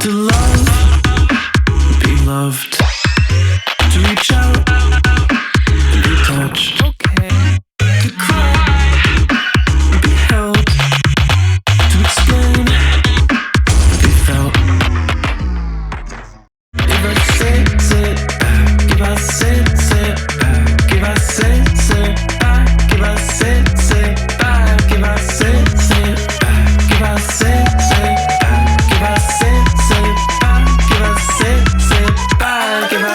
To love, be loved. To reach out and be touched. To cry, be held. To explain, be felt. If I say back, if I say back, if I say back, if I say back, if I say back, if I say back, if I say back, if I say back, if I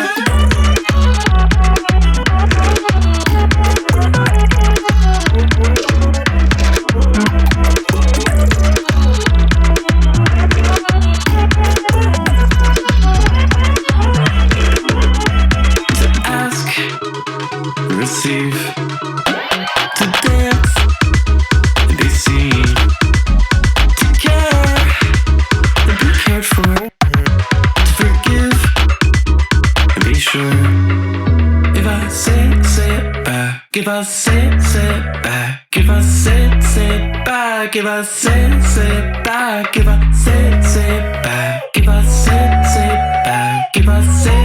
receive, to dance and be seen, to care and be cared for, to forgive and be sure. If I say it back, if I say it back, if I say it back, if I say it back, if I say it back, if I say it back, if I say